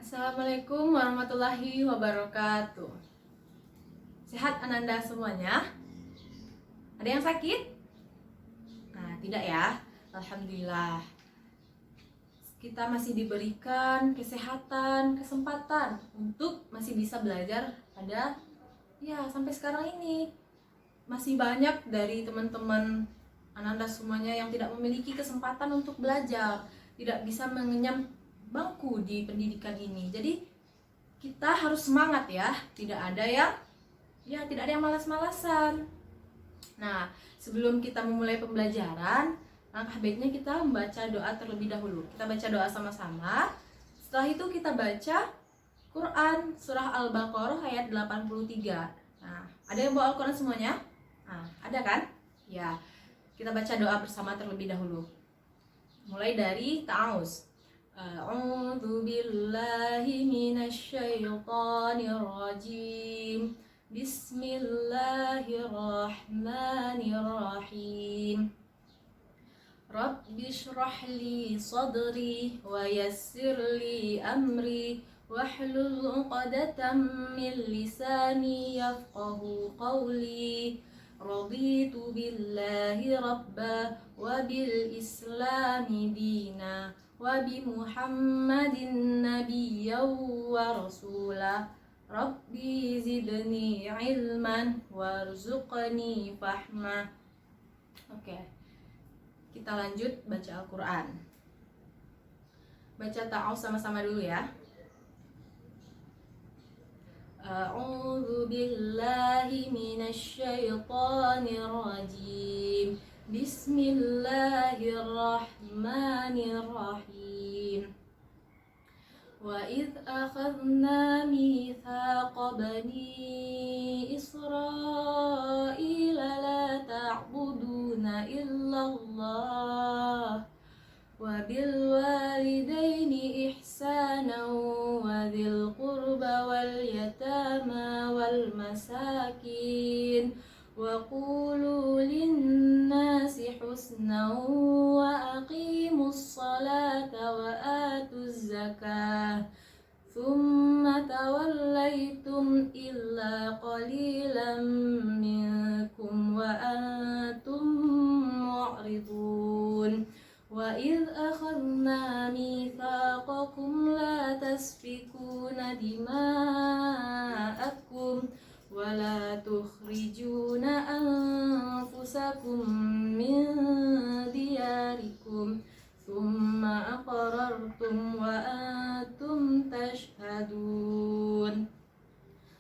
Assalamualaikum warahmatullahi wabarakatuh. Sehat Ananda semuanya? Ada yang sakit? Nah, tidak ya. Alhamdulillah. Kita masih diberikan kesehatan, kesempatan untuk masih bisa belajar sampai sekarang ini. Masih banyak dari teman-teman Ananda semuanya yang tidak memiliki kesempatan untuk belajar, tidak bisa mengenyam bangku di pendidikan ini. Jadi kita harus semangat ya, tidak ada yang malas-malasan. Nah, sebelum kita memulai pembelajaran, langkah baiknya kita membaca doa terlebih dahulu. Kita baca doa sama-sama. Setelah itu kita baca Quran surah Al-Baqarah ayat 83. Nah, ada yang bawa Al-Quran semuanya? Nah, ada kan? Ya, kita baca doa bersama terlebih dahulu. Mulai dari ta'awuz. A'udzu billahi minasyaitonir rajim. Bismillahirrahmanirrahim. Rabbi shrah li sadri wa yassir li amri wahlul 'uqdatam min lisani yafqahu qawli. Raditu billahi rabba wa bil islami dina wa bi Muhammadin nabiyyan wa rasulah. Rabbi zidni ilman warzuqni fahma. Oke, kita lanjut baca Al-Quran. Baca ta'awuz sama-sama dulu ya. A'udzu billahi minasyaitonir rajim. Bismillahirrahmanirrahim. Wa idh akhadna mithaqa bani Israila la ta'buduna illallah wa bil walidaini ihsana wa dzil qurba wal yatama wal masakin wa qulu lin-nasi husna wa aqimus salata wa atuz zakah thumma tawallaytum illa qalilan minkum wa antum mu'ridun. Wa idh akhadna mitsaqakum la tasfikuna dima'akum wa la tukhrijuna anfusakum min diyarikum thumma aqrartum wa antum tashhadun.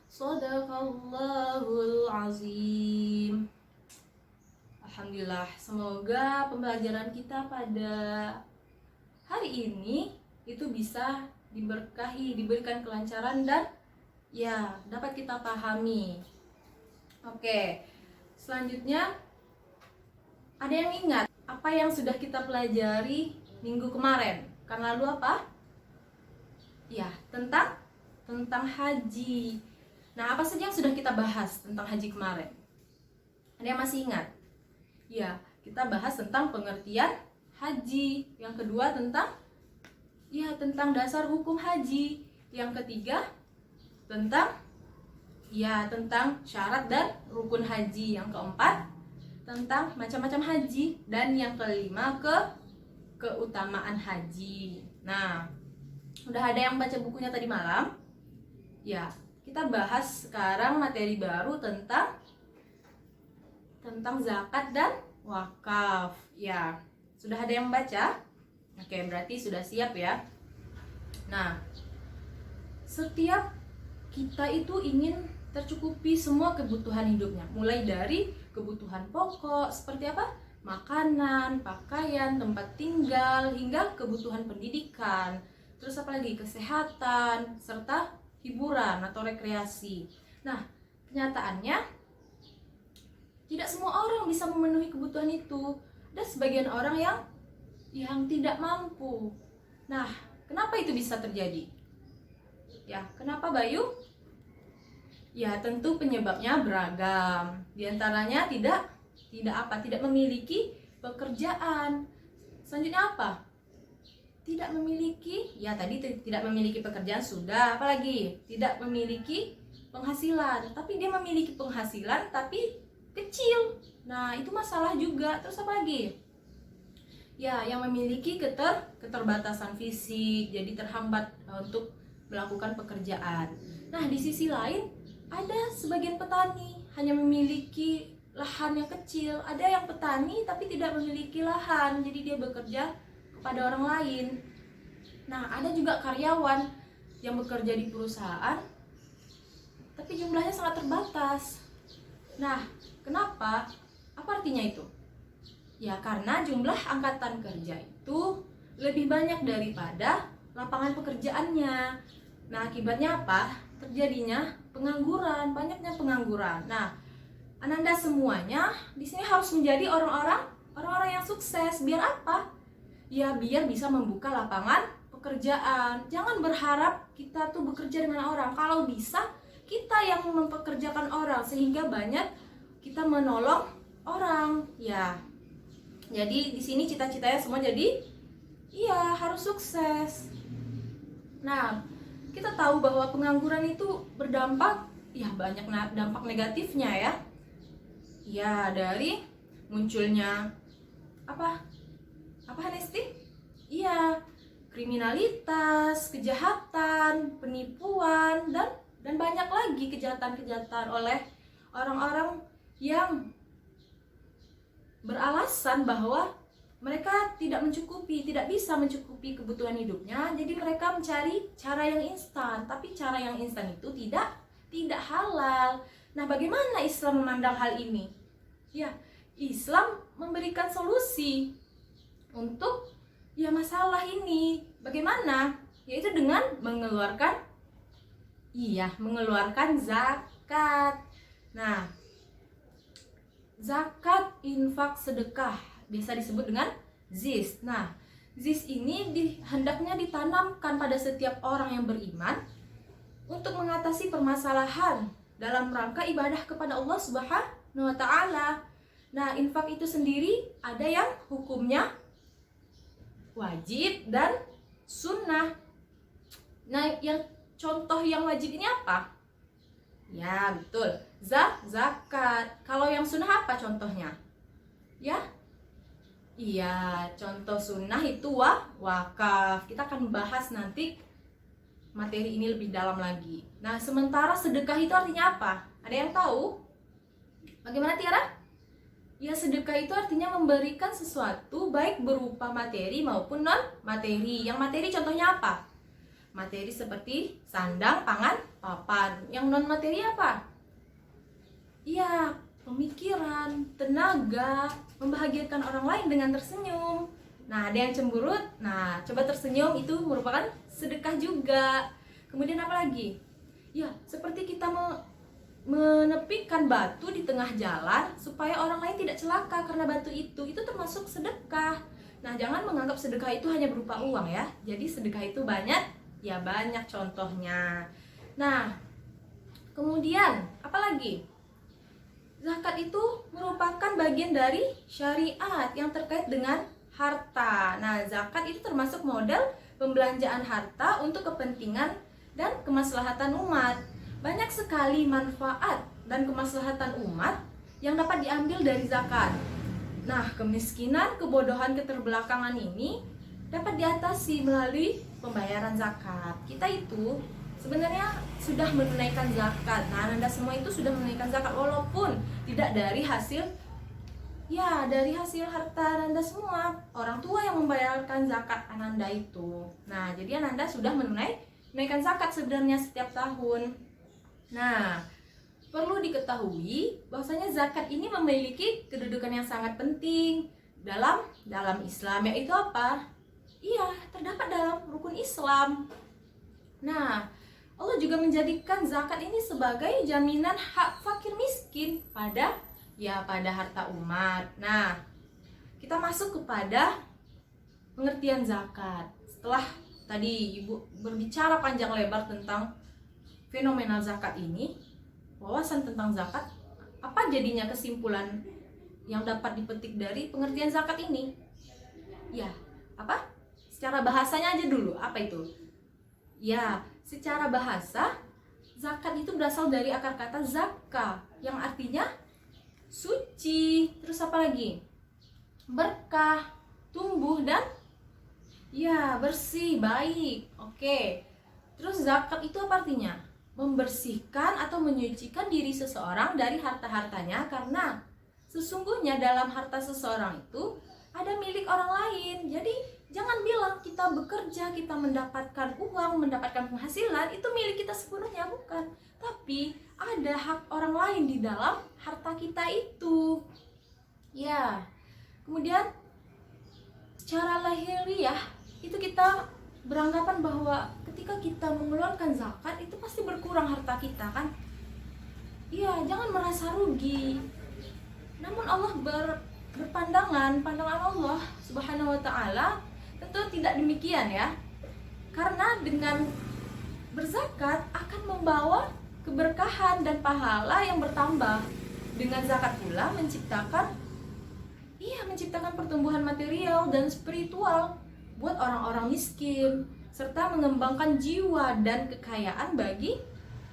Shadaqallahul azim. Alhamdulillah, semoga pembelajaran kita pada hari ini itu bisa diberkahi, diberikan kelancaran dan dapat kita pahami. Oke, selanjutnya ada yang ingat apa yang sudah kita pelajari minggu kemarin? Kan lalu apa? Ya, tentang haji. Nah, apa saja yang sudah kita bahas tentang haji kemarin? Ada yang masih ingat? Ya, kita bahas tentang pengertian haji. Yang kedua tentang dasar hukum haji. Yang ketiga tentang syarat dan rukun haji. Yang keempat tentang macam-macam haji, dan yang kelima keutamaan haji. Nah, udah ada yang baca bukunya tadi malam? Ya, kita bahas sekarang materi baru tentang zakat dan wakaf. Ya, sudah ada yang baca? Oke, berarti sudah siap ya. Nah, setiap kita itu ingin tercukupi semua kebutuhan hidupnya, mulai dari kebutuhan pokok seperti apa? Makanan, pakaian, tempat tinggal, hingga kebutuhan pendidikan. Terus apa lagi? Kesehatan, serta hiburan atau rekreasi. Nah, kenyataannya tidak semua orang bisa memenuhi kebutuhan itu. Ada sebagian orang yang tidak mampu. Nah, kenapa itu bisa terjadi? Ya, kenapa Bayu? Ya, tentu penyebabnya beragam. Di antaranya tidak memiliki pekerjaan. Selanjutnya apa? tidak memiliki, ya tadi tidak memiliki pekerjaan sudah, apalagi tidak memiliki penghasilan, tapi dia memiliki penghasilan tapi kecil. Nah, itu masalah juga. Terus apa lagi? Ya, yang memiliki keterbatasan fisik, jadi terhambat untuk melakukan pekerjaan. Nah, di sisi lain ada sebagian petani hanya memiliki lahan yang kecil, ada yang petani tapi tidak memiliki lahan, jadi dia bekerja kepada orang lain. Nah, ada juga karyawan yang bekerja di perusahaan tapi jumlahnya sangat terbatas. Nah, kenapa? Apa artinya itu? Ya, karena jumlah angkatan kerja itu lebih banyak daripada lapangan pekerjaannya. Nah, akibatnya apa? Terjadinya pengangguran, banyaknya pengangguran. Nah, Ananda semuanya di sini harus menjadi orang-orang yang sukses. Biar apa? Ya, biar bisa membuka lapangan pekerjaan. Jangan berharap kita tuh bekerja dengan orang. Kalau bisa, kita yang mempekerjakan orang sehingga banyak kita menolong orang. Ya. Jadi di sini cita-citanya semua jadi harus sukses. Nah, kita tahu bahwa pengangguran itu berdampak banyak dampak negatifnya ya. Ya, dari munculnya apa Hanesti? Iya, kriminalitas, kejahatan, penipuan dan banyak lagi kejahatan-kejahatan oleh orang-orang yang beralasan bahwa mereka tidak bisa mencukupi kebutuhan hidupnya, jadi mereka mencari cara yang instan. Tapi cara yang instan itu tidak halal. Nah, bagaimana Islam memandang hal ini? Ya, Islam memberikan solusi untuk masalah ini. Bagaimana? Yaitu dengan mengeluarkan zakat. Nah, zakat, infak, sedekah biasa disebut dengan ZIS. Nah, ZIS ini hendaknya ditanamkan pada setiap orang yang beriman untuk mengatasi permasalahan dalam rangka ibadah kepada Allah Subhanahu wa Ta'ala. Nah, infak itu sendiri ada yang hukumnya wajib dan sunnah. Nah, yang contoh yang wajib ini apa? Ya, betul. Zakat. Kalau yang sunnah apa contohnya? Ya? Iya, contoh sunnah itu wakaf. Kita akan bahas nanti materi ini lebih dalam lagi. Nah, sementara sedekah itu artinya apa? Ada yang tahu? Bagaimana, Tiara? Ya, sedekah itu artinya memberikan sesuatu baik berupa materi maupun non materi. Yang materi contohnya apa? Materi seperti sandang, pangan, papan. Yang non materi apa? Ya, pemikiran, tenaga, membahagiakan orang lain dengan tersenyum. Nah, ada yang cemberut. Nah, coba tersenyum itu merupakan sedekah juga. Kemudian apa lagi? Ya, seperti kita menepikan batu di tengah jalan supaya orang lain tidak celaka karena batu itu termasuk sedekah. Nah, jangan menganggap sedekah itu hanya berupa uang ya. Jadi sedekah itu banyak contohnya. Nah, kemudian apa lagi? Zakat itu merupakan bagian dari syariat yang terkait dengan harta. Nah, zakat itu termasuk model pembelanjaan harta untuk kepentingan dan kemaslahatan umat. Banyak sekali manfaat dan kemaslahatan umat yang dapat diambil dari zakat. Nah, kemiskinan, kebodohan, keterbelakangan ini dapat diatasi melalui pembayaran zakat. Kita itu sebenarnya sudah menunaikan zakat. Nah, Anda semua itu sudah menunaikan zakat walaupun tidak dari hasil harta Anda semua. Orang tua yang membayarkan zakat Anda itu. Nah, jadi Anda sudah menunaikan zakat sebenarnya setiap tahun. Nah, perlu diketahui bahwasanya zakat ini memiliki kedudukan yang sangat penting dalam Islam, yaitu apa? Iya, terdapat dalam rukun Islam. Nah, Allah juga menjadikan zakat ini sebagai jaminan hak fakir miskin pada harta umat. Nah, kita masuk kepada pengertian zakat. Setelah tadi Ibu berbicara panjang lebar tentang fenomena zakat ini, wawasan tentang zakat, apa jadinya kesimpulan yang dapat dipetik dari pengertian zakat ini? Ya, apa? secara bahasanya aja dulu, apa itu? Ya, secara bahasa zakat itu berasal dari akar kata zakka yang artinya suci. Terus apa lagi? Berkah, tumbuh, dan ya bersih, baik. Oke. Terus zakat itu apa artinya? Membersihkan atau menyucikan diri seseorang dari harta-hartanya, karena sesungguhnya dalam harta seseorang itu ada milik orang lain. Jadi jangan bilang kita bekerja, kita mendapatkan uang, mendapatkan penghasilan, itu milik kita sepenuhnya, bukan. Tapi ada hak orang lain di dalam harta kita itu. Ya. Kemudian secara lahiriah itu kita beranggapan bahwa ketika kita mengeluarkan zakat itu pasti berkurang harta kita, kan? Iya, jangan merasa rugi. Namun Allah pandangan Allah Subhanahu wa taala tentu tidak demikian ya. Karena dengan berzakat akan membawa keberkahan dan pahala yang bertambah. Dengan zakat pula menciptakan pertumbuhan material dan spiritual buat orang-orang miskin, serta mengembangkan jiwa dan kekayaan bagi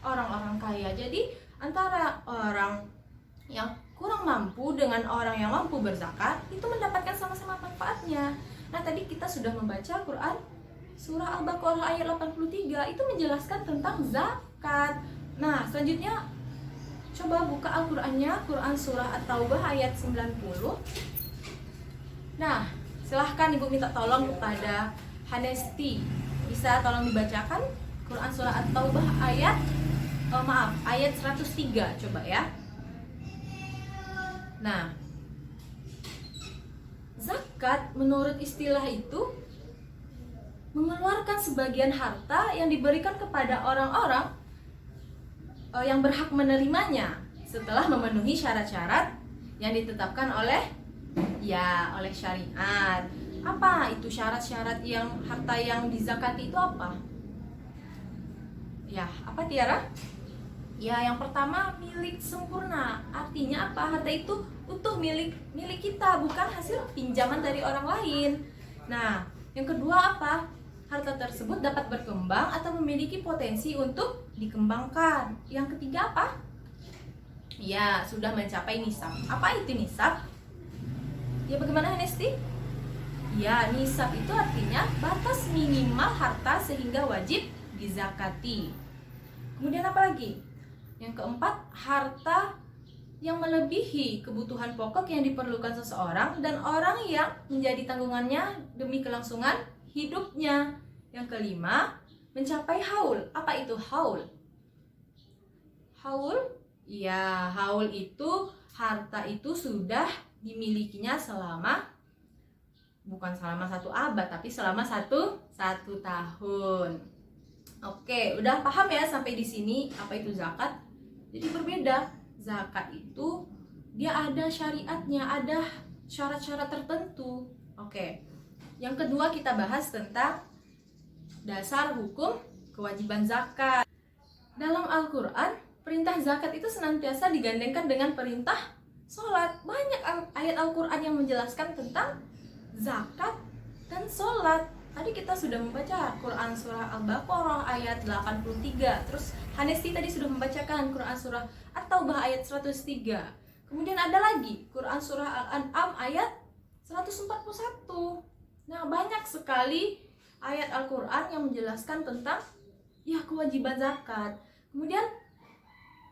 orang-orang kaya. Jadi antara orang yang kurang mampu dengan orang yang mampu berzakat itu mendapatkan sama-sama manfaatnya. Nah, tadi kita sudah membaca Quran surah Al-Baqarah ayat 83, itu menjelaskan tentang zakat. Nah, selanjutnya coba buka Al-Qur'annya, Quran surah At-Taubah ayat 90. Nah, silahkan Ibu minta tolong kepada Hanesti, bisa tolong dibacakan Quran surah At-Taubah ayat 103, coba ya. Nah, zakat menurut istilah itu mengeluarkan sebagian harta yang diberikan kepada orang-orang yang berhak menerimanya setelah memenuhi syarat-syarat yang ditetapkan oleh syariat. Apa itu syarat-syarat yang harta yang dizakati itu apa? Ya, apa Tiara? Ya, yang pertama milik sempurna. Artinya apa? Harta itu utuh milik kita, bukan hasil pinjaman dari orang lain. Nah, yang kedua apa? Harta tersebut dapat berkembang atau memiliki potensi untuk dikembangkan. Yang ketiga apa? Ya, sudah mencapai nisab. Apa itu nisab? Ya, bagaimana Hanesti? Ya, nisab itu artinya batas minimal harta sehingga wajib dizakati. Kemudian apa lagi? Yang keempat, harta yang melebihi kebutuhan pokok yang diperlukan seseorang dan orang yang menjadi tanggungannya demi kelangsungan hidupnya. Yang kelima, mencapai haul. Apa itu haul? Haul? Ya, haul itu harta itu sudah dimilikinya bukan selama 1 abad, tapi selama satu tahun. Oke, udah paham ya sampai di sini apa itu zakat? Jadi berbeda. Zakat itu dia ada syariatnya, ada syarat-syarat tertentu. Oke. Yang kedua kita bahas tentang dasar hukum kewajiban zakat. Dalam Al-Qur'an, perintah zakat itu senantiasa digandengkan dengan perintah sholat. Banyak ayat Al-Qur'an yang menjelaskan tentang zakat dan sholat. Tadi kita sudah membaca Quran surah Al-Baqarah ayat 83. Terus Hanesti tadi sudah membacakan Quran surah At-Taubah ayat 103. Kemudian ada lagi Quran surah Al-An'am ayat 141. Nah, banyak sekali ayat Al-Qur'an yang menjelaskan tentang kewajiban zakat. Kemudian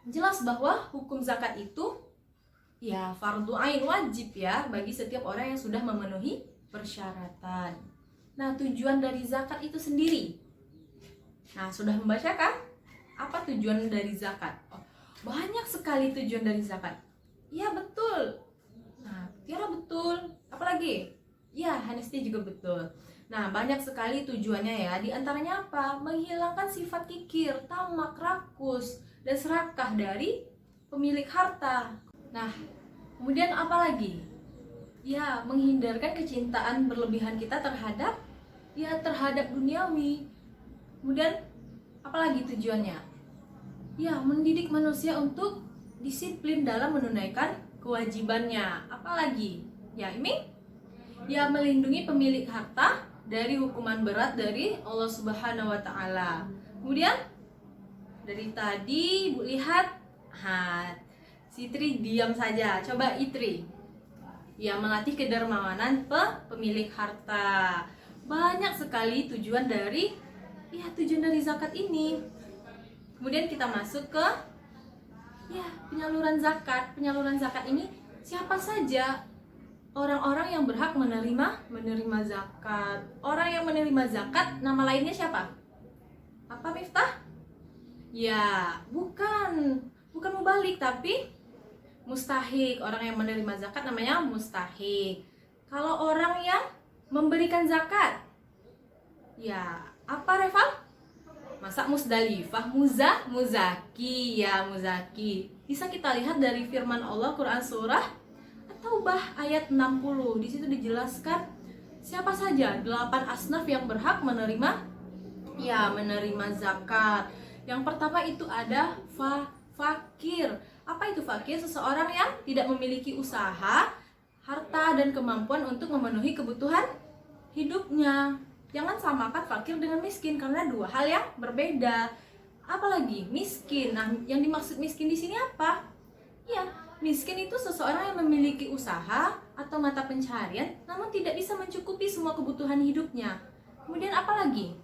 jelas bahwa hukum zakat itu fardu ain, wajib ya bagi setiap orang yang sudah memenuhi persyaratan. Nah, tujuan dari zakat itu sendiri. Nah, sudah membacakan apa tujuan dari zakat? Oh, banyak sekali tujuan dari zakat. Iya, betul. Nah, Tiara betul. Apalagi? Ya, Hanesti juga betul. Nah, banyak sekali tujuannya ya. Di antaranya apa? Menghilangkan sifat kikir, tamak, rakus, dan serakah dari pemilik harta. Nah, kemudian apa lagi? Ya, menghindarkan kecintaan berlebihan kita terhadap duniawi. Kemudian apalagi tujuannya? Ya, mendidik manusia untuk disiplin dalam menunaikan kewajibannya. Apalagi? Ya, ini melindungi pemilik harta dari hukuman berat dari Allah Subhanahu wa taala. Kemudian dari tadi Ibu lihat, si Tri diam saja. Coba Itri. Ya, melatih kedermawanan pemilik harta. Banyak sekali tujuan dari zakat ini. Kemudian kita masuk ke penyaluran zakat. Penyaluran zakat ini siapa saja orang-orang yang berhak menerima zakat. Orang yang menerima zakat, nama lainnya siapa? Apa, Miftah? Ya, bukan mubalik, tapi mustahik. Orang yang menerima zakat namanya mustahik. Kalau orang yang memberikan zakat, ya apa, Reval? Masa Musdalifah, muzaki, ya muzaki. Bisa kita lihat dari firman Allah Quran surah Taubah ayat 60. Di situ dijelaskan siapa saja 8 asnaf yang berhak menerima zakat. Yang pertama itu ada fakir. Apa itu fakir? Seseorang yang tidak memiliki usaha, harta dan kemampuan untuk memenuhi kebutuhan hidupnya. Jangan samakan fakir dengan miskin karena dua hal yang berbeda. Apalagi miskin. Nah, yang dimaksud miskin di sini apa? Ya, miskin itu seseorang yang memiliki usaha atau mata pencaharian namun tidak bisa mencukupi semua kebutuhan hidupnya. Kemudian apa lagi?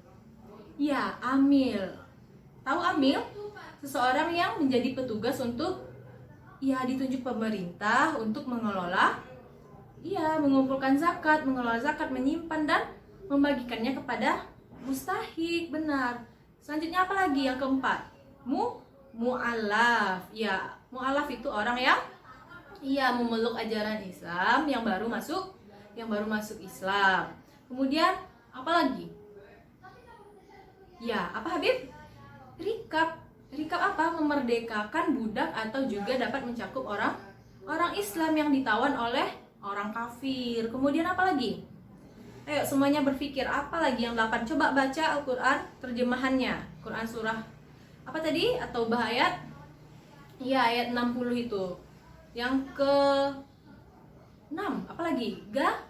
Ya, amil. Tahu amil? Seseorang yang menjadi petugas untuk ditunjuk pemerintah untuk mengelola mengumpulkan zakat, mengelola zakat, menyimpan dan membagikannya kepada mustahik. Benar. Selanjutnya apa lagi? Yang keempat, mu'alaf. Ya, mu'alaf itu orang yang memeluk ajaran Islam, yang baru masuk Islam. Kemudian apa lagi? Ya, apa Habib? Rikab. Rikab apa? Memerdekakan budak atau juga dapat mencakup orang Islam yang ditawan oleh orang kafir. Kemudian apa lagi? Ayo semuanya berpikir, apa lagi yang 8? Coba baca Al-Quran terjemahannya. Quran surah apa tadi? At-Taubah ayat 60 itu. Yang ke 6, apa lagi?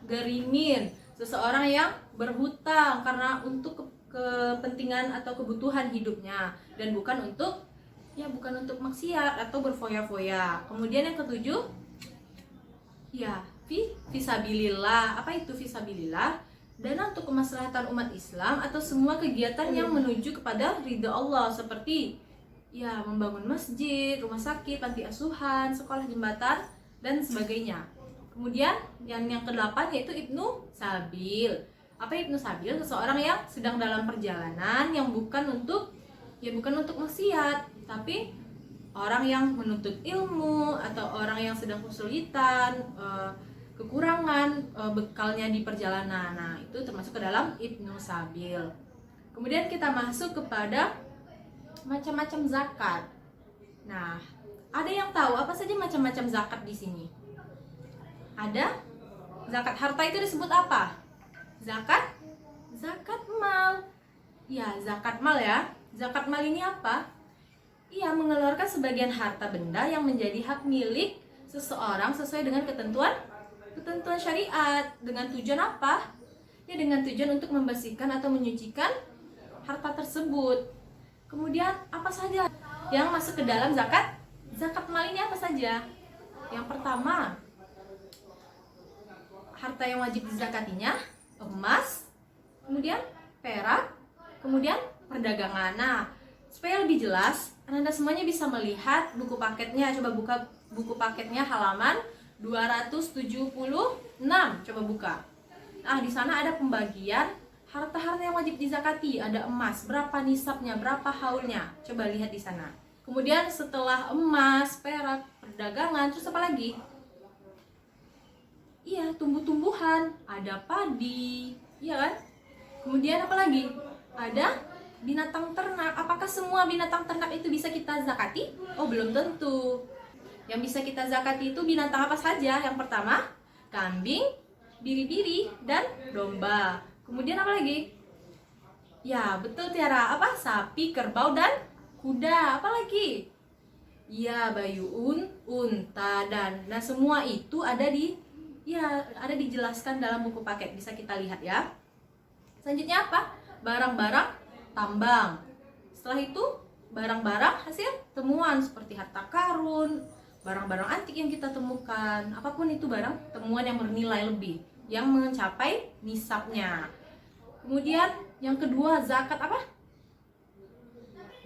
Garimin. Seseorang yang berhutang karena untuk kepentingan atau kebutuhan hidupnya dan bukan untuk maksiat atau berfoya-foya. Kemudian yang ketujuh, fisabilillah. Apa itu fisabilillah? Dana untuk kemaslahatan umat Islam atau semua kegiatan yang menuju kepada ridha Allah, seperti membangun masjid, rumah sakit, panti asuhan, sekolah, jembatan dan sebagainya. Kemudian yang ke-8 yaitu Ibnu Sabil. Apa Ibnu Sabil? Seseorang yang sedang dalam perjalanan yang bukan untuk maksiat, tapi orang yang menuntut ilmu atau orang yang sedang kesulitan, kekurangan bekalnya di perjalanan. Nah, itu termasuk ke dalam Ibnu Sabil. Kemudian kita masuk kepada macam-macam zakat. Nah, ada yang tahu apa saja macam-macam zakat di sini? Ada zakat harta, itu disebut apa? Zakat mal. Ya, zakat mal ya. Zakat mal ini apa? Mengeluarkan sebagian harta benda yang menjadi hak milik seseorang sesuai dengan ketentuan syariat. Dengan tujuan apa? Dengan tujuan untuk membersihkan atau menyucikan harta tersebut. Kemudian apa saja yang masuk ke dalam zakat mal ini? Apa saja? Yang pertama, harta yang wajib dizakatinya emas, kemudian perak, kemudian perdagangan. Nah, supaya lebih jelas, Anda semuanya bisa melihat buku paketnya. Coba buka buku paketnya halaman 276. Coba buka. Nah, di sana ada pembagian harta-harta yang wajib dizakati. Ada emas, berapa nisabnya, berapa haulnya. Coba lihat di sana. Kemudian setelah emas, perak, perdagangan, terus apa lagi? Tumbuh-tumbuhan, ada padi, kan? Kemudian apa lagi? Ada binatang ternak. Apakah semua binatang ternak itu bisa kita zakati? Oh, belum tentu. Yang bisa kita zakati itu binatang apa saja? Yang pertama, kambing, biri-biri, dan domba. Kemudian apa lagi? Ya, betul Tiara. Apa? Sapi, kerbau, dan kuda. Apa lagi? Ya, bayu, unta, dan semua itu ada dijelaskan dalam buku paket. Bisa kita lihat ya. Selanjutnya apa? Barang-barang tambang. Setelah itu barang-barang hasil temuan seperti harta karun, barang-barang antik yang kita temukan, apapun itu barang temuan yang bernilai lebih, yang mencapai nisabnya. Kemudian yang kedua, zakat apa?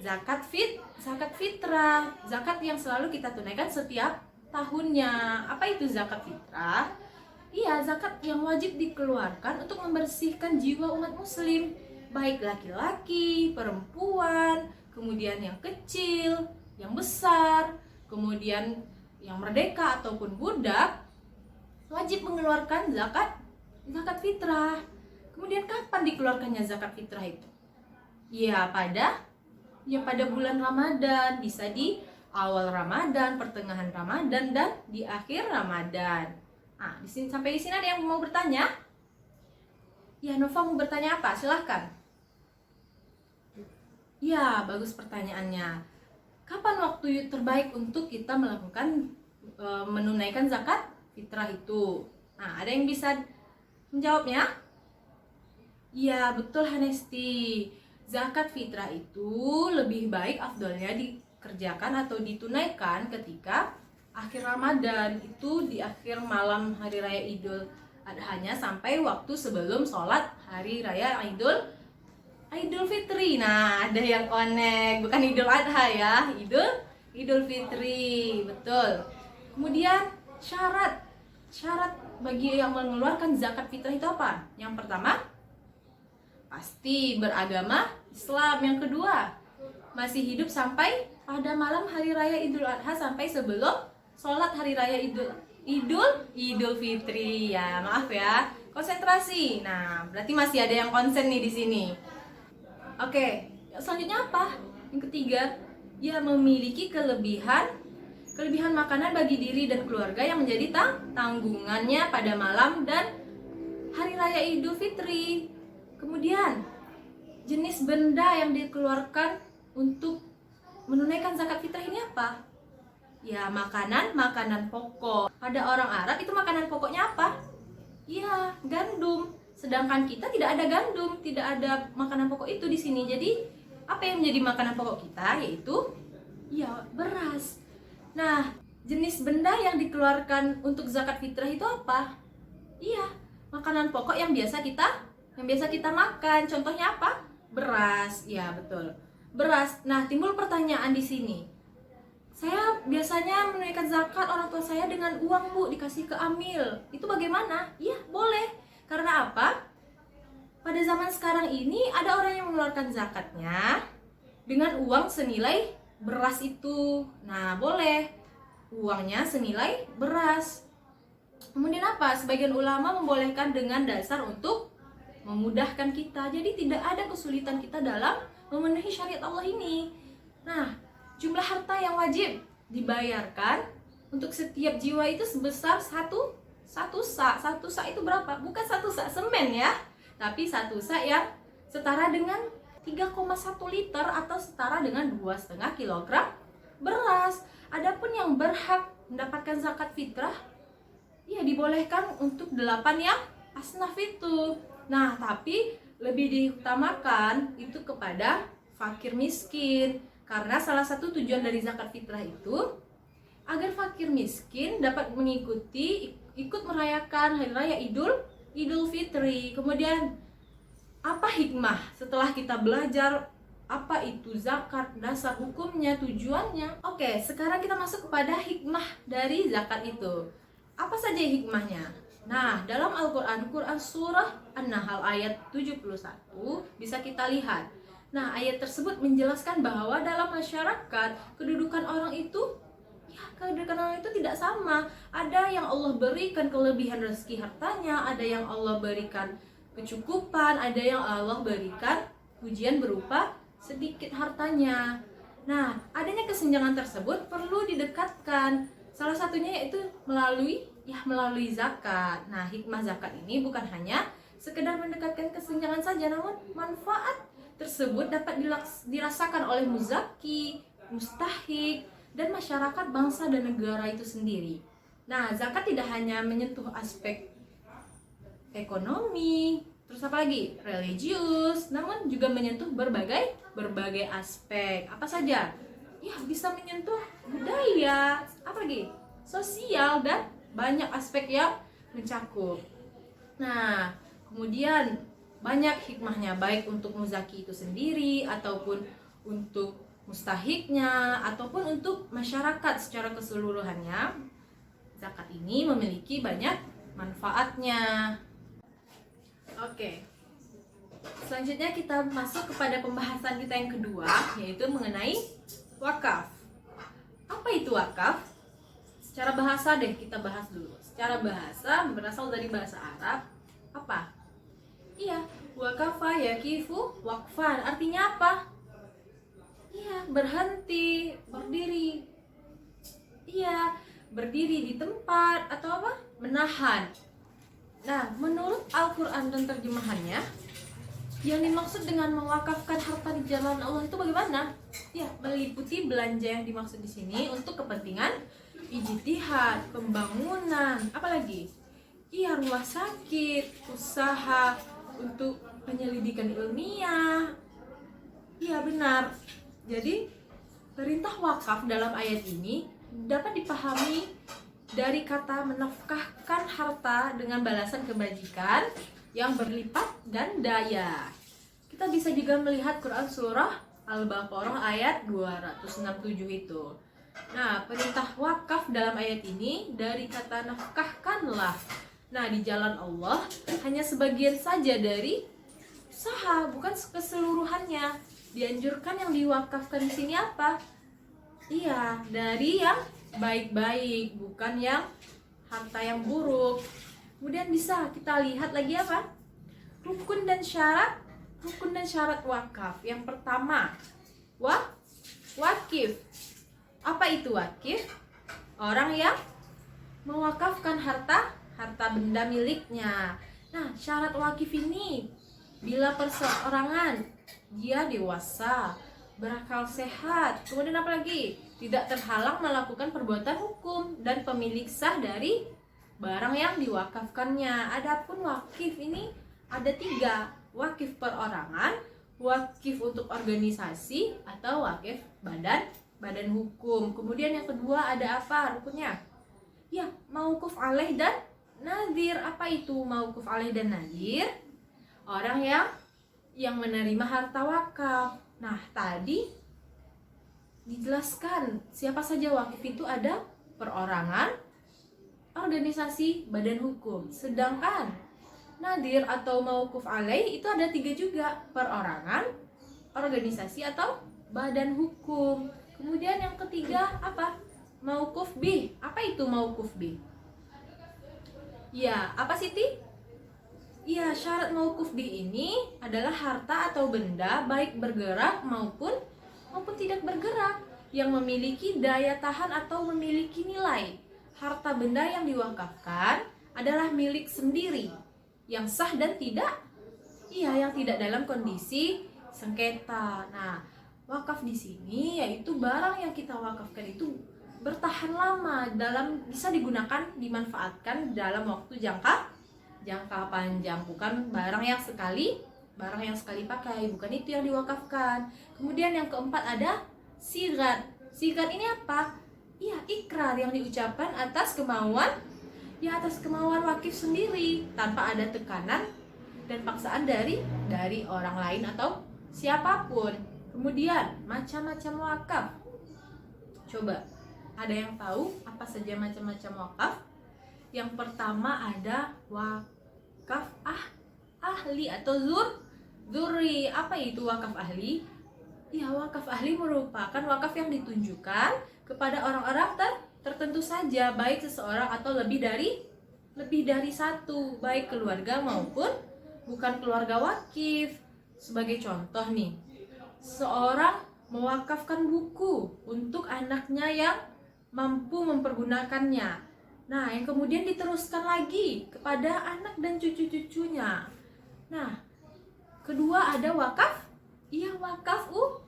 Zakat fitrah, zakat yang selalu kita tunaikan setiap tahunnya. Apa itu zakat fitrah? Iya, zakat yang wajib dikeluarkan untuk membersihkan jiwa umat muslim, baik laki-laki, perempuan, kemudian yang kecil, yang besar, kemudian yang merdeka ataupun budak, wajib mengeluarkan zakat fitrah. Kemudian kapan dikeluarkannya zakat fitrah itu? Ya pada bulan Ramadan, bisa di awal Ramadan, pertengahan Ramadan, dan di akhir Ramadan. Nah, sampai di sini ada yang mau bertanya? Ya, Nova mau bertanya apa? Silahkan. Ya, bagus pertanyaannya. Kapan waktu terbaik untuk kita melakukan menunaikan zakat fitrah itu? Nah, ada yang bisa menjawabnya? Ya, betul Hanesti. Zakat fitrah itu lebih baik afdolnya dikerjakan atau ditunaikan ketika akhir Ramadan, itu di akhir malam hari raya Idul Adha-nya sampai waktu sebelum sholat hari raya Idul Fitri. Nah, ada yang connect, bukan Idul Adha ya, Idul Fitri, betul. Kemudian syarat bagi yang mengeluarkan zakat fitrah itu apa? Yang pertama, pasti beragama Islam. Yang kedua, masih hidup sampai pada malam hari raya Idul Adha sampai sebelum sholat hari raya Idul Fitri. Ya, maaf ya. Konsentrasi. Nah, berarti masih ada yang konsen nih di sini. Oke, selanjutnya apa? Yang ketiga, ya memiliki kelebihan makanan bagi diri dan keluarga yang menjadi tanggungannya pada malam dan hari raya Idul Fitri. Kemudian, jenis benda yang dikeluarkan untuk menunaikan zakat fitrah ini apa? Ya, makanan pokok. Pada orang Arab itu makanan pokoknya apa? Ya, gandum. Sedangkan kita tidak ada gandum, tidak ada makanan pokok itu di sini. Jadi, apa yang menjadi makanan pokok kita? Yaitu ya, beras. Nah, jenis benda yang dikeluarkan untuk zakat fitrah itu apa? Iya, makanan pokok yang biasa kita makan. Contohnya apa? Beras. Ya, betul. Beras. Nah, timbul pertanyaan di sini. Saya biasanya menunaikan zakat orang tua saya dengan uang, Bu, dikasih ke Amil. Itu bagaimana? Iya, boleh. Karena apa? Pada zaman sekarang ini ada orang yang mengeluarkan zakatnya dengan uang senilai beras itu. Nah, boleh. Uangnya senilai beras. Kemudian apa? Sebagian ulama membolehkan dengan dasar untuk memudahkan kita. Jadi tidak ada kesulitan kita dalam memenuhi syariat Allah ini. Nah, jumlah harta yang wajib dibayarkan untuk setiap jiwa itu sebesar satu sa. Satu sa itu berapa? Bukan satu sa semen ya, tapi satu sa yang setara dengan 3,1 liter atau setara dengan 2,5 kilogram beras. Adapun yang berhak mendapatkan zakat fitrah, ya dibolehkan untuk 8 yang asnaf itu. Nah, tapi lebih diutamakan itu kepada fakir miskin. Karena salah satu tujuan dari zakat fitrah itu agar fakir miskin dapat ikut merayakan hari raya Idul Fitri. Kemudian apa hikmah setelah kita belajar apa itu zakat, dasar hukumnya, tujuannya? Oke, sekarang kita masuk kepada hikmah dari zakat itu. Apa saja hikmahnya? Nah, dalam Al-Quran surah An-Nahl ayat 71 bisa kita lihat. Nah, ayat tersebut menjelaskan bahwa dalam masyarakat kedudukan orang itu tidak sama. Ada yang Allah berikan kelebihan rezeki hartanya, ada yang Allah berikan kecukupan, ada yang Allah berikan ujian berupa sedikit hartanya. Nah, adanya kesenjangan tersebut perlu didekatkan. Salah satunya yaitu melalui zakat. Nah, hikmah zakat ini bukan hanya sekedar mendekatkan kesenjangan saja, namun manfaat tersebut dapat dirasakan oleh muzaki, mustahik, dan masyarakat bangsa dan negara itu sendiri. Nah, zakat tidak hanya menyentuh aspek ekonomi, Terus apa lagi? Religius, namun juga menyentuh berbagai aspek. Apa saja? Ya, bisa menyentuh budaya, apa lagi? Sosial, dan banyak aspek yang mencakup. Nah, kemudian banyak hikmahnya, baik untuk muzaki itu sendiri ataupun untuk mustahiknya ataupun untuk masyarakat secara keseluruhannya. Zakat ini memiliki banyak manfaatnya. Oke. Selanjutnya kita masuk kepada pembahasan kita yang kedua, yaitu mengenai wakaf. Apa itu wakaf? Secara bahasa deh kita bahas dulu. Secara bahasa berasal dari bahasa Arab. Apa? Iya, wakafa yakifu wakfan. Artinya apa? Iya, berhenti, berdiri. Iya, berdiri di tempat atau apa? Menahan. Nah, menurut Al-Quran dan terjemahannya, yang dimaksud dengan mewakafkan harta di jalan Allah itu bagaimana? Ya, meliputi belanja yang dimaksud di sini untuk kepentingan ijtihad, pembangunan, apalagi? Iya, rumah sakit, usaha untuk penyelidikan ilmiah. Iya, benar. Jadi, perintah wakaf dalam ayat ini dapat dipahami dari kata menafkahkan harta dengan balasan kebajikan yang berlipat ganda ya. Kita bisa juga melihat Quran surah Al-Baqarah ayat 267 itu. Nah, perintah wakaf dalam ayat ini dari kata nafkahkanlah. Nah, di jalan Allah hanya sebagian saja dari usaha, bukan keseluruhannya. Dianjurkan yang diwakafkan di sini apa? Iya, dari yang baik-baik, bukan yang harta yang buruk. Kemudian bisa kita lihat lagi apa? Rukun dan syarat wakaf. Yang pertama, wakif. Apa itu wakif? Orang yang mewakafkan harta benda miliknya. Nah, syarat wakif ini bila perseorangan dia dewasa, berakal sehat, kemudian apa lagi? Tidak terhalang melakukan perbuatan hukum dan pemilik sah dari barang yang diwakafkannya. Adapun wakif ini ada 3, wakif perorangan, wakif untuk organisasi, atau wakif badan hukum. Kemudian yang kedua ada apa rukunnya? Ya, mauquf alaih dan nazir. Apa itu mauquf alaih dan nazir? Orang yang menerima harta wakaf. Nah, tadi dijelaskan siapa saja wakif itu ada perorangan, organisasi, badan hukum. Sedangkan nadir atau mauquf alaih itu ada 3 juga, perorangan, organisasi, atau badan hukum. Kemudian yang ketiga apa? Mauquf bih. Apa itu mauquf bih? Ya, apa Siti? Ya, syarat mauquf bih ini adalah harta atau benda baik bergerak maupun tidak bergerak yang memiliki daya tahan atau memiliki nilai. Harta benda yang diwakafkan adalah milik sendiri yang sah dan yang tidak dalam kondisi sengketa. Nah, wakaf di sini yaitu barang yang kita wakafkan itu bertahan lama, bisa digunakan, dimanfaatkan dalam waktu jangka panjang, bukan barang yang sekali pakai, bukan itu yang diwakafkan. Kemudian yang keempat ada sigat. Sigat ini apa? Iya, ikrar yang diucapkan atas kemauan wakif sendiri tanpa ada tekanan dan paksaan dari orang lain atau siapapun. Kemudian macam-macam wakaf. Coba, ada yang tahu apa saja macam-macam wakaf? Yang pertama ada wakaf ahli atau zuri. Apa itu wakaf ahli? Ya, wakaf ahli merupakan wakaf yang ditunjukkan kepada orang-orang tertentu saja, baik seseorang atau lebih dari satu, baik keluarga maupun bukan keluarga wakif. Sebagai contoh nih, seorang mewakafkan buku untuk anaknya yang mampu mempergunakannya. Nah, yang kemudian diteruskan lagi kepada anak dan cucu-cucunya. Nah, kedua ada wakaf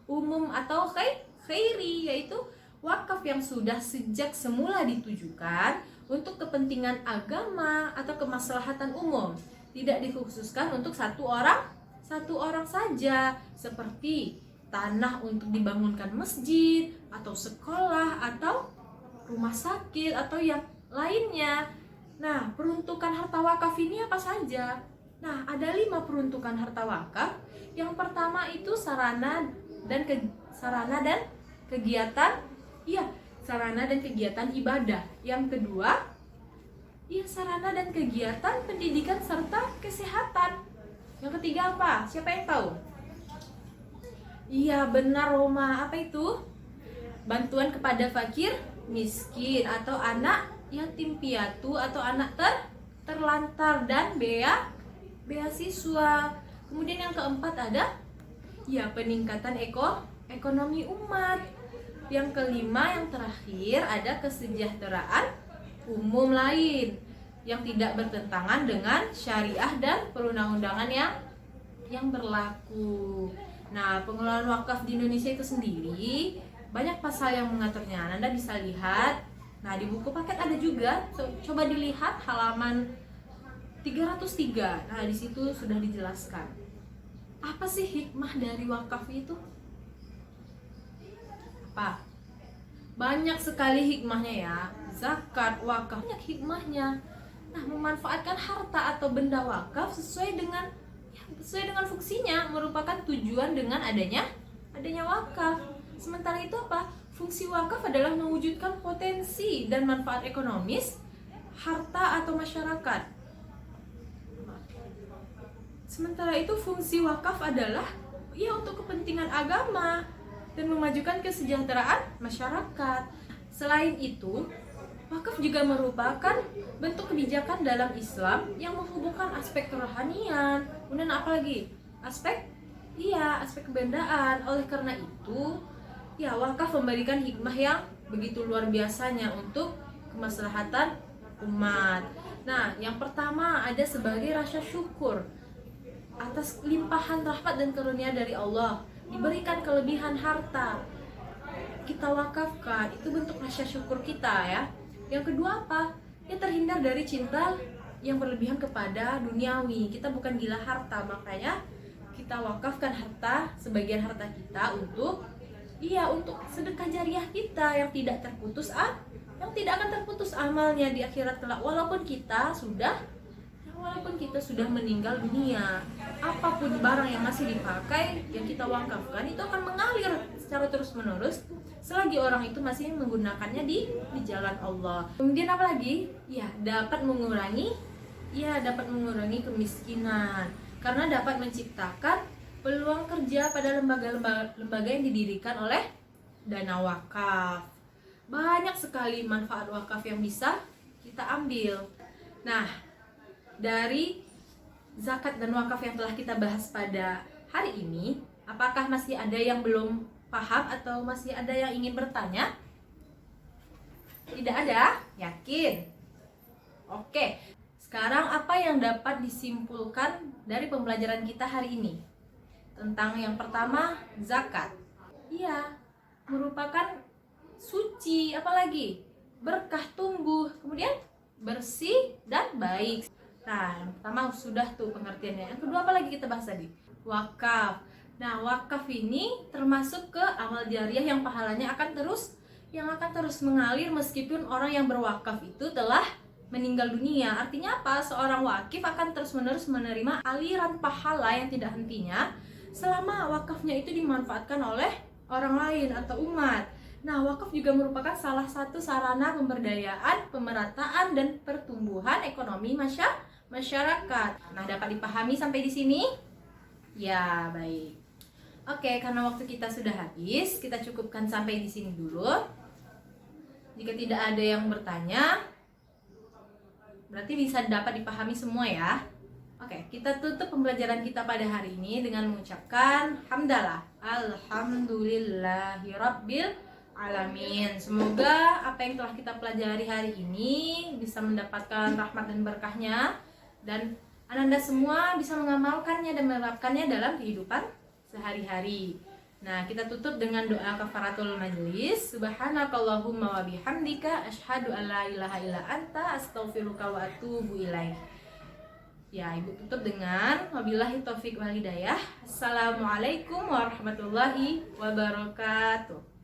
umum atau khairi, yaitu wakaf yang sudah sejak semula ditujukan untuk kepentingan agama atau kemaslahatan umum. tidak dikhususkan untuk satu orang saja, seperti tanah untuk dibangunkan masjid atau sekolah atau rumah sakit atau yang lainnya. Nah, peruntukan harta wakaf ini apa saja? Nah, ada 5 peruntukan harta wakaf. Yang pertama itu sarana dan kegiatan, sarana dan kegiatan ibadah. Yang kedua, sarana dan kegiatan pendidikan serta kesehatan. Yang ketiga apa? Siapa yang tahu? Iya, benar Roma. Apa itu? Bantuan kepada fakir, miskin, atau anak yatim piatu, atau anak terlantar, dan beasiswa. Kemudian yang keempat ada peningkatan ekonomi umat. Yang kelima, yang terakhir ada kesejahteraan umum lain yang tidak bertentangan dengan syariah dan perundang-undangan yang berlaku. Nah, pengelolaan wakaf di Indonesia itu sendiri banyak pasal yang mengaturnya. Anda bisa lihat. Nah, di buku paket ada juga. Coba dilihat halaman 303. Nah, di situ sudah dijelaskan. Apa sih hikmah dari wakaf itu? Apa? Banyak sekali hikmahnya ya. Zakat, wakaf, banyak hikmahnya. Nah, memanfaatkan harta atau benda wakaf sesuai dengan fungsinya merupakan tujuan dengan adanya wakaf. Sementara itu apa? Fungsi wakaf adalah mewujudkan potensi dan manfaat ekonomis harta atau masyarakat. Sementara itu fungsi wakaf adalah untuk kepentingan agama dan memajukan kesejahteraan masyarakat. Selain itu, wakaf juga merupakan bentuk kebijakan dalam Islam yang menghubungkan aspek kerohanian. Kemudian apa lagi? Aspek kebendaan. Oleh karena itu, wakaf memberikan hikmah yang begitu luar biasanya untuk kemaslahatan umat. Nah, yang pertama ada sebagai rasa syukur atas limpahan rahmat dan karunia dari Allah. Diberikan kelebihan harta, kita wakafkan, itu bentuk rasa syukur kita ya. Yang kedua apa? Terhindar dari cinta yang berlebihan kepada duniawi. Kita bukan gila harta, makanya kita wakafkan harta, sebagian harta kita untuk sedekah jariah kita yang tidak akan terputus amalnya di akhirat kelak, walaupun kita sudah meninggal dunia. Apapun barang yang masih dipakai yang kita wakafkan itu akan mengalir secara terus-menerus selagi orang itu masih menggunakannya di jalan Allah. Kemudian apa lagi? Dapat mengurangi kemiskinan karena dapat menciptakan peluang kerja pada lembaga yang didirikan oleh dana wakaf. Banyak sekali manfaat wakaf yang bisa kita ambil. Nah, dari zakat dan wakaf yang telah kita bahas pada hari ini, apakah masih ada yang belum paham atau masih ada yang ingin bertanya? Tidak ada? Yakin? Oke. Sekarang apa yang dapat disimpulkan dari pembelajaran kita hari ini? Tentang yang pertama, zakat. Merupakan suci, apalagi berkah tumbuh, kemudian bersih dan baik. Nah, yang pertama sudah tuh pengertiannya. Yang kedua apa lagi kita bahas tadi? Wakaf. Nah, wakaf ini termasuk ke amal jariah yang pahalanya akan terus mengalir meskipun orang yang berwakaf itu telah meninggal dunia. Artinya apa? Seorang wakif akan terus-menerus menerima aliran pahala yang tidak hentinya selama wakafnya itu dimanfaatkan oleh orang lain atau umat. Nah, wakaf juga merupakan salah satu sarana pemberdayaan, pemerataan, dan pertumbuhan ekonomi masyarakat. Nah, dapat dipahami sampai di sini? Ya, baik. Oke, karena waktu kita sudah habis, kita cukupkan sampai di sini dulu. Jika tidak ada yang bertanya, berarti bisa dapat dipahami semua ya. Oke, kita tutup pembelajaran kita pada hari ini dengan mengucapkan hamdalah. Alhamdulillahirabbil alamin. Semoga apa yang telah kita pelajari hari ini bisa mendapatkan rahmat dan berkahnya, dan Ananda semua bisa mengamalkannya dan menerapkannya dalam kehidupan sehari-hari. Nah, kita tutup dengan doa kafaratul majlis. Subhanakallahumma wa bihamdika asyhadu an la ilaha illa anta astaghfiruka wa atubu ilaik. Ya, Ibu tutup dengan wabillahi taufik wal hidayah. Assalamualaikum warahmatullahi wabarakatuh.